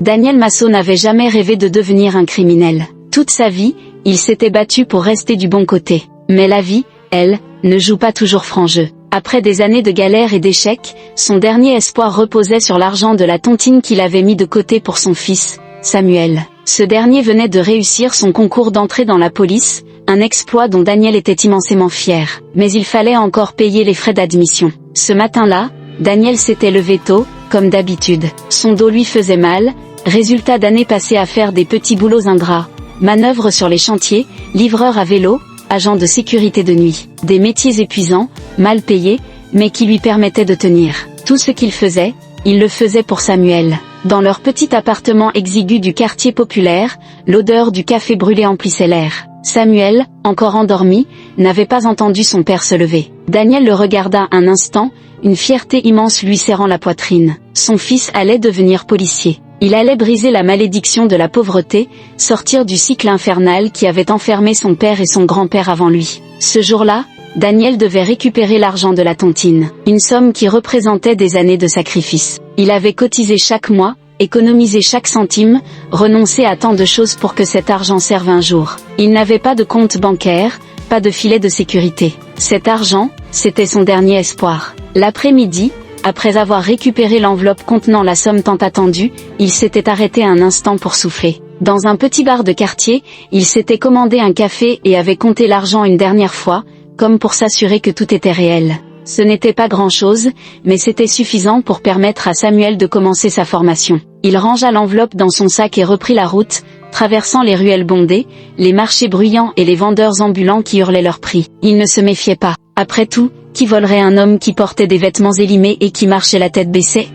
Daniel Massot n'avait jamais rêvé de devenir un criminel. Toute sa vie, il s'était battu pour rester du bon côté. Mais la vie, elle, ne joue pas toujours franc jeu. Après des années de galères et d'échecs, son dernier espoir reposait sur l'argent de la tontine qu'il avait mis de côté pour son fils, Samuel. Ce dernier venait de réussir son concours d'entrée dans la police, un exploit dont Daniel était immensément fier. Mais il fallait encore payer les frais d'admission. Ce matin-là, Daniel s'était levé tôt, comme d'habitude. Son dos lui faisait mal, résultat d'années passées à faire des petits boulots ingrats. Manœuvres sur les chantiers, livreur à vélo, agent de sécurité de nuit. Des métiers épuisants, mal payés, mais qui lui permettaient de tenir. Tout ce qu'il faisait, il le faisait pour Samuel. Dans leur petit appartement exigu du quartier populaire, l'odeur du café brûlé emplissait l'air. Samuel, encore endormi, n'avait pas entendu son père se lever. Daniel le regarda un instant, une fierté immense lui serrant la poitrine. Son fils allait devenir policier. Il allait briser la malédiction de la pauvreté, sortir du cycle infernal qui avait enfermé son père et son grand-père avant lui. Ce jour-là, Daniel devait récupérer l'argent de la tontine, une somme qui représentait des années de sacrifice. Il avait cotisé chaque mois, économisé chaque centime, renoncé à tant de choses pour que cet argent serve un jour. Il n'avait pas de compte bancaire, pas de filet de sécurité. Cet argent, c'était son dernier espoir. L'après-midi, après avoir récupéré l'enveloppe contenant la somme tant attendue, il s'était arrêté un instant pour souffler. Dans un petit bar de quartier, il s'était commandé un café et avait compté l'argent une dernière fois, comme pour s'assurer que tout était réel. Ce n'était pas grand-chose, mais c'était suffisant pour permettre à Samuel de commencer sa formation. Il rangea l'enveloppe dans son sac et reprit la route, traversant les ruelles bondées, les marchés bruyants et les vendeurs ambulants qui hurlaient leur prix. Il ne se méfiait pas. Après tout, qui volerait un homme qui portait des vêtements élimés et qui marchait la tête baissée?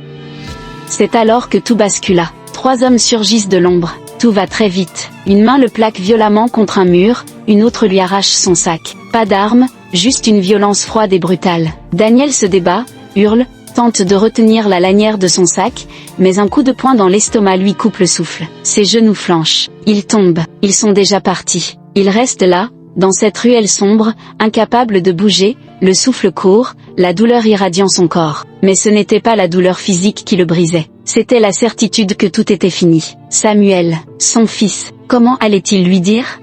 C'est alors que tout bascula. 3 hommes surgissent de l'ombre. Tout va très vite. Une main le plaque violemment contre un mur, une autre lui arrache son sac. Pas d'arme, juste une violence froide et brutale. Daniel se débat, hurle, tente de retenir la lanière de son sac, mais un coup de poing dans l'estomac lui coupe le souffle. Ses genoux flanchent. Il tombe. Ils sont déjà partis. Il reste là, dans cette ruelle sombre, incapable de bouger, le souffle court, la douleur irradiant son corps. Mais ce n'était pas la douleur physique qui le brisait. C'était la certitude que tout était fini. Samuel, son fils, comment allait-il lui dire?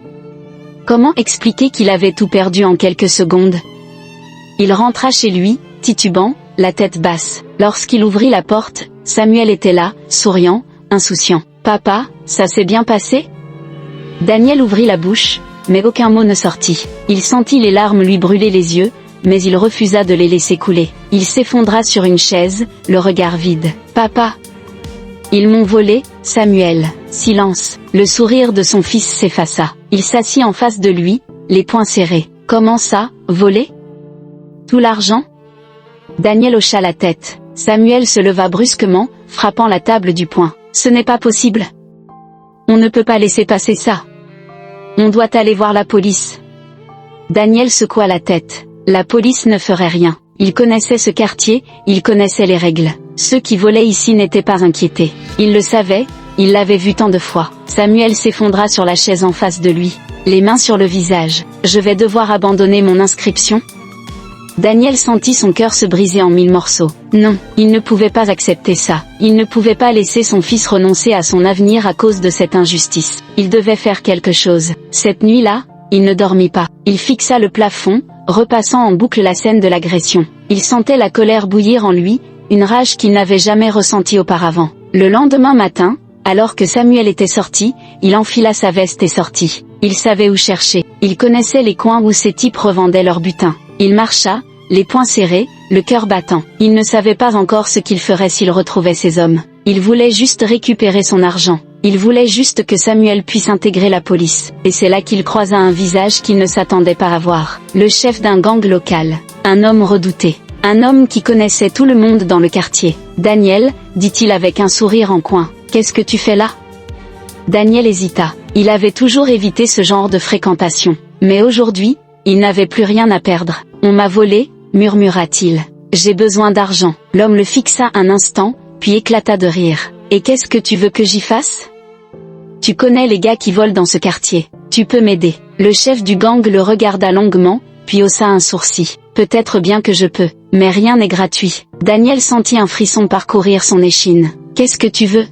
Comment expliquer qu'il avait tout perdu en quelques secondes? Il rentra chez lui, titubant, la tête basse. Lorsqu'il ouvrit la porte, Samuel était là, souriant, insouciant. « Papa, ça s'est bien passé ?» Daniel ouvrit la bouche, mais aucun mot ne sortit. Il sentit les larmes lui brûler les yeux, mais il refusa de les laisser couler. Il s'effondra sur une chaise, le regard vide. « Papa !» « Ils m'ont volé, Samuel. » Silence. Le sourire de son fils s'effaça. Il s'assit en face de lui, les poings serrés. « Comment ça, volé? Tout l'argent ?» Daniel hocha la tête. Samuel se leva brusquement, frappant la table du poing. « Ce n'est pas possible. On ne peut pas laisser passer ça. On doit aller voir la police. » Daniel secoua la tête. La police ne ferait rien. Il connaissait ce quartier, il connaissait les règles. Ceux qui volaient ici n'étaient pas inquiétés. Il le savait, il l'avait vu tant de fois. Samuel s'effondra sur la chaise en face de lui, les mains sur le visage. « Je vais devoir abandonner mon inscription ?» Daniel sentit son cœur se briser en 1000 morceaux. Non, il ne pouvait pas accepter ça. Il ne pouvait pas laisser son fils renoncer à son avenir à cause de cette injustice. Il devait faire quelque chose. Cette nuit-là, il ne dormit pas. Il fixa le plafond, repassant en boucle la scène de l'agression. Il sentait la colère bouillir en lui, une rage qu'il n'avait jamais ressentie auparavant. Le lendemain matin, alors que Samuel était sorti, il enfila sa veste et sortit. Il savait où chercher. Il connaissait les coins où ces types revendaient leur butin. Il marcha, les poings serrés, le cœur battant. Il ne savait pas encore ce qu'il ferait s'il retrouvait ces hommes. Il voulait juste récupérer son argent. Il voulait juste que Samuel puisse intégrer la police. Et c'est là qu'il croisa un visage qu'il ne s'attendait pas à voir. Le chef d'un gang local. Un homme redouté. Un homme qui connaissait tout le monde dans le quartier. « Daniel, » dit-il avec un sourire en coin, « qu'est-ce que tu fais là ?» Daniel hésita. Il avait toujours évité ce genre de fréquentation. Mais aujourd'hui, il n'avait plus rien à perdre. « On m'a volé, » murmura-t-il. « J'ai besoin d'argent. » L'homme le fixa un instant, puis éclata de rire. « Et qu'est-ce que tu veux que j'y fasse ? Tu connais les gars qui volent dans ce quartier. Tu peux m'aider. » Le chef du gang le regarda longuement, puis haussa un sourcil. « Peut-être bien que je peux, mais rien n'est gratuit. » Daniel sentit un frisson parcourir son échine. « Qu'est-ce que tu veux ?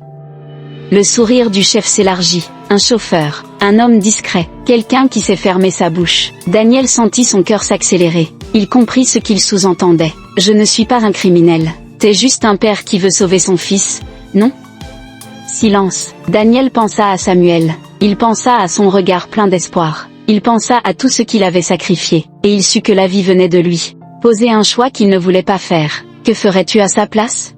Le sourire du chef s'élargit. Un chauffeur, un homme discret, quelqu'un qui sait fermer sa bouche. Daniel sentit son cœur s'accélérer. Il comprit ce qu'il sous-entendait. Je ne suis pas un criminel. T'es juste un père qui veut sauver son fils, non? Silence. Daniel pensa à Samuel. Il pensa à son regard plein d'espoir. Il pensa à tout ce qu'il avait sacrifié. Et il sut que la vie venait de lui. Poser un choix qu'il ne voulait pas faire. Que ferais-tu à sa place?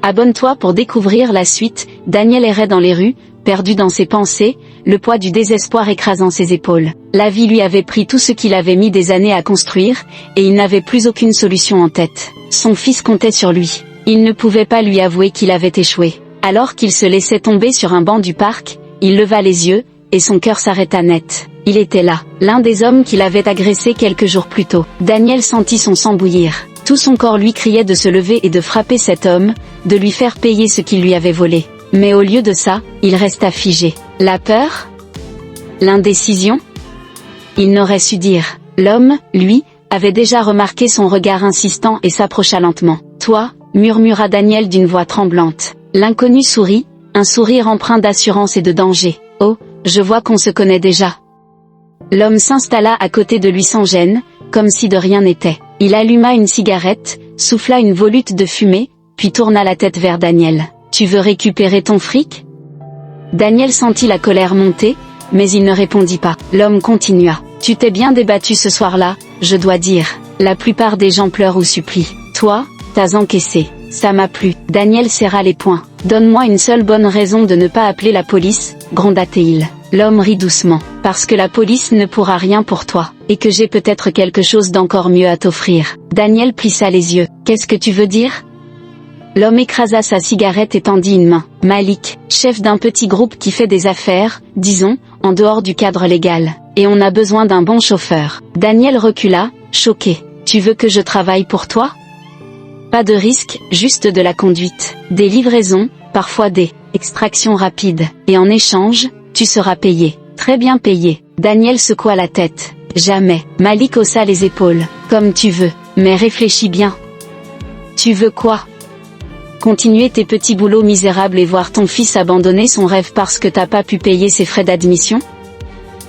Abonne-toi pour découvrir la suite. Daniel errait dans les rues, perdu dans ses pensées, le poids du désespoir écrasant ses épaules. La vie lui avait pris tout ce qu'il avait mis des années à construire, et il n'avait plus aucune solution en tête. Son fils comptait sur lui. Il ne pouvait pas lui avouer qu'il avait échoué. Alors qu'il se laissait tomber sur un banc du parc, il leva les yeux, et son cœur s'arrêta net. Il était là, l'un des hommes qui l'avait agressé quelques jours plus tôt. Daniel sentit son sang bouillir. Tout son corps lui criait de se lever et de frapper cet homme, de lui faire payer ce qu'il lui avait volé. Mais au lieu de ça, il resta figé. La peur? L'indécision? Il n'aurait su dire. L'homme, lui, avait déjà remarqué son regard insistant et s'approcha lentement. « Toi » murmura Daniel d'une voix tremblante. L'inconnu sourit, un sourire empreint d'assurance et de danger. « Oh, je vois qu'on se connaît déjà. » L'homme s'installa à côté de lui sans gêne, comme si de rien n'était. Il alluma une cigarette, souffla une volute de fumée, puis tourna la tête vers Daniel. « Tu veux récupérer ton fric ?» Daniel sentit la colère monter, mais il ne répondit pas. L'homme continua. « Tu t'es bien débattu ce soir-là, je dois dire. La plupart des gens pleurent ou supplient. Toi, t'as encaissé. Ça m'a plu. » Daniel serra les poings. « Donne-moi une seule bonne raison de ne pas appeler la police, » gronda-t-il. L'homme rit doucement. « Parce que la police ne pourra rien pour toi, et que j'ai peut-être quelque chose d'encore mieux à t'offrir. » Daniel plissa les yeux. « Qu'est-ce que tu veux dire ?» L'homme écrasa sa cigarette et tendit une main. Malik, chef d'un petit groupe qui fait des affaires, disons, en dehors du cadre légal. Et on a besoin d'un bon chauffeur. Daniel recula, choqué. « Tu veux que je travaille pour toi ? » Pas de risque, juste de la conduite. Des livraisons, parfois des extractions rapides. Et en échange, tu seras payé. Très bien payé. Daniel secoua la tête. Jamais. Malik haussa les épaules. Comme tu veux. Mais réfléchis bien. Tu veux quoi ? Continuer tes petits boulots misérables et voir ton fils abandonner son rêve parce que t'as pas pu payer ses frais d'admission ?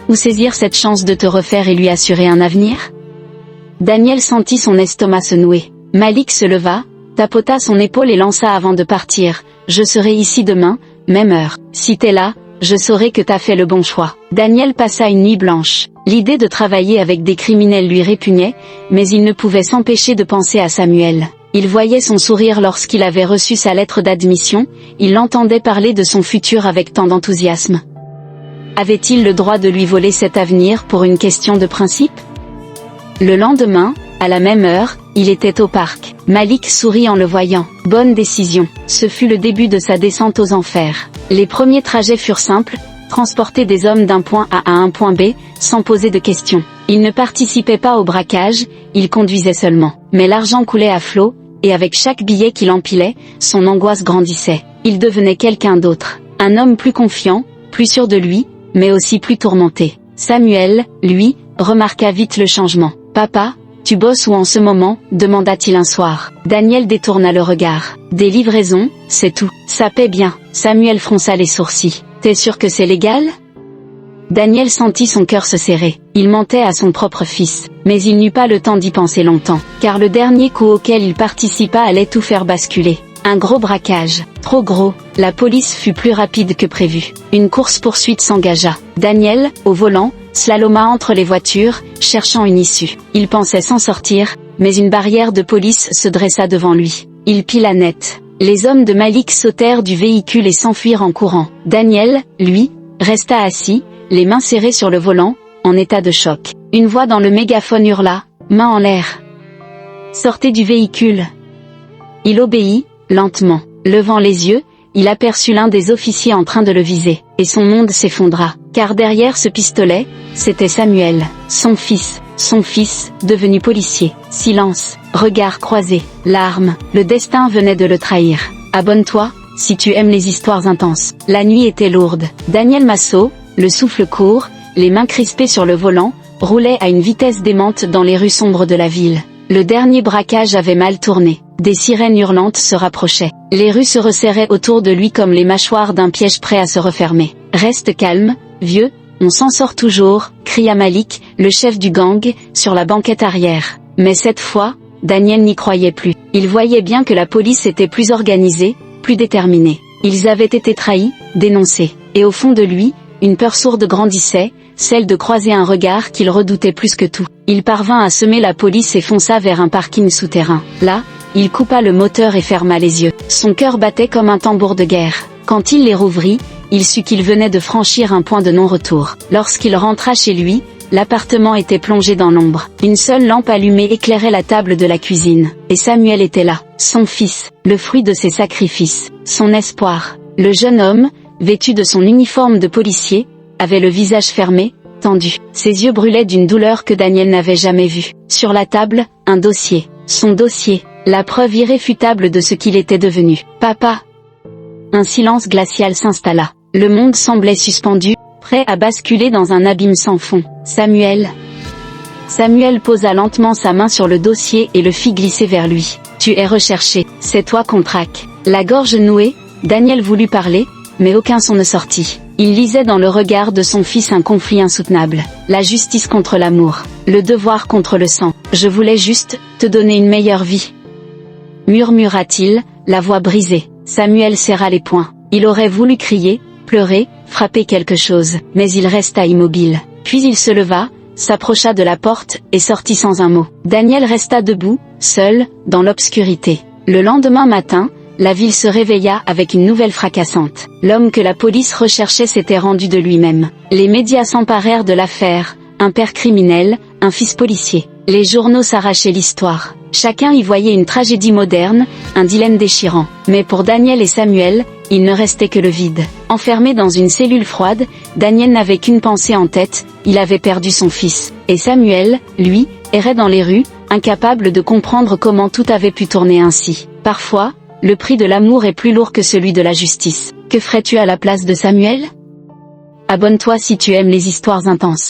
Ou saisir cette chance de te refaire et lui assurer un avenir ? Daniel sentit son estomac se nouer. Malik se leva, tapota son épaule et lança avant de partir. « Je serai ici demain, même heure. Si t'es là, je saurai que t'as fait le bon choix. » Daniel passa une nuit blanche. L'idée de travailler avec des criminels lui répugnait, mais il ne pouvait s'empêcher de penser à Samuel. Il voyait son sourire lorsqu'il avait reçu sa lettre d'admission, il l'entendait parler de son futur avec tant d'enthousiasme. Avait-il le droit de lui voler cet avenir pour une question de principe ? Le lendemain, à la même heure, il était au parc. Malik sourit en le voyant. Bonne décision. Ce fut le début de sa descente aux enfers. Les premiers trajets furent simples, transporter des hommes d'un point A à un point B, sans poser de questions. Il ne participait pas au braquage, il conduisait seulement. Mais l'argent coulait à flot, et avec chaque billet qu'il empilait, son angoisse grandissait. Il devenait quelqu'un d'autre. Un homme plus confiant, plus sûr de lui, mais aussi plus tourmenté. Samuel, lui, remarqua vite le changement. « Papa, tu bosses où en ce moment ?» demanda-t-il un soir. Daniel détourna le regard. « Des livraisons, c'est tout. Ça paie bien. » Samuel fronça les sourcils. « T'es sûr que c'est légal ?» Daniel sentit son cœur se serrer. Il mentait à son propre fils. Mais il n'eut pas le temps d'y penser longtemps, car le dernier coup auquel il participa allait tout faire basculer. Un gros braquage. Trop gros. La police fut plus rapide que prévu. Une course-poursuite s'engagea. Daniel, au volant, slaloma entre les voitures, cherchant une issue. Il pensait s'en sortir, mais une barrière de police se dressa devant lui. Il pila net. Les hommes de Malik sautèrent du véhicule et s'enfuirent en courant. Daniel, lui, resta assis, les mains serrées sur le volant, en état de choc. Une voix dans le mégaphone hurla, main en l'air. « Sortez du véhicule !» Il obéit, lentement. Levant les yeux, il aperçut l'un des officiers en train de le viser, et son monde s'effondra. Car derrière ce pistolet, c'était Samuel, son fils, devenu policier. Silence, regards croisés, larmes, le destin venait de le trahir. Abonne-toi, si tu aimes les histoires intenses. La nuit était lourde. Daniel Massot, le souffle court, les mains crispées sur le volant, roulait à une vitesse démente dans les rues sombres de la ville. Le dernier braquage avait mal tourné. Des sirènes hurlantes se rapprochaient. Les rues se resserraient autour de lui comme les mâchoires d'un piège prêt à se refermer. « Reste calme, vieux, on s'en sort toujours », cria Malik, le chef du gang, sur la banquette arrière. Mais cette fois, Daniel n'y croyait plus. Il voyait bien que la police était plus organisée, plus déterminée. Ils avaient été trahis, dénoncés. Et au fond de lui, une peur sourde grandissait, celle de croiser un regard qu'il redoutait plus que tout. Il parvint à semer la police et fonça vers un parking souterrain. Là, il coupa le moteur et ferma les yeux. Son cœur battait comme un tambour de guerre. Quand il les rouvrit, il sut qu'il venait de franchir un point de non-retour. Lorsqu'il rentra chez lui, l'appartement était plongé dans l'ombre. Une seule lampe allumée éclairait la table de la cuisine. Et Samuel était là, son fils, le fruit de ses sacrifices, son espoir. Le jeune homme, vêtu de son uniforme de policier, avait le visage fermé, tendu. Ses yeux brûlaient d'une douleur que Daniel n'avait jamais vue. Sur la table, un dossier. Son dossier, la preuve irréfutable de ce qu'il était devenu. « Papa !» Un silence glacial s'installa. Le monde semblait suspendu, prêt à basculer dans un abîme sans fond. « Samuel !» Samuel posa lentement sa main sur le dossier et le fit glisser vers lui. « Tu es recherché, c'est toi qu'on traque. » La gorge nouée, Daniel voulut parler, mais aucun son ne sortit. Il lisait dans le regard de son fils un conflit insoutenable. La justice contre l'amour. Le devoir contre le sang. « Je voulais juste te donner une meilleure vie. » murmura-t-il, la voix brisée. Samuel serra les poings. Il aurait voulu crier, pleurer, frapper quelque chose, mais il resta immobile. Puis il se leva, s'approcha de la porte, et sortit sans un mot. Daniel resta debout, seul, dans l'obscurité. Le lendemain matin, la ville se réveilla avec une nouvelle fracassante. L'homme que la police recherchait s'était rendu de lui-même. Les médias s'emparèrent de l'affaire, un père criminel, un fils policier. Les journaux s'arrachaient l'histoire. Chacun y voyait une tragédie moderne, un dilemme déchirant. Mais pour Daniel et Samuel, il ne restait que le vide. Enfermé dans une cellule froide, Daniel n'avait qu'une pensée en tête, il avait perdu son fils. Et Samuel, lui, errait dans les rues, incapable de comprendre comment tout avait pu tourner ainsi. Parfois, le prix de l'amour est plus lourd que celui de la justice. Que ferais-tu à la place de Samuel ? Abonne-toi si tu aimes les histoires intenses.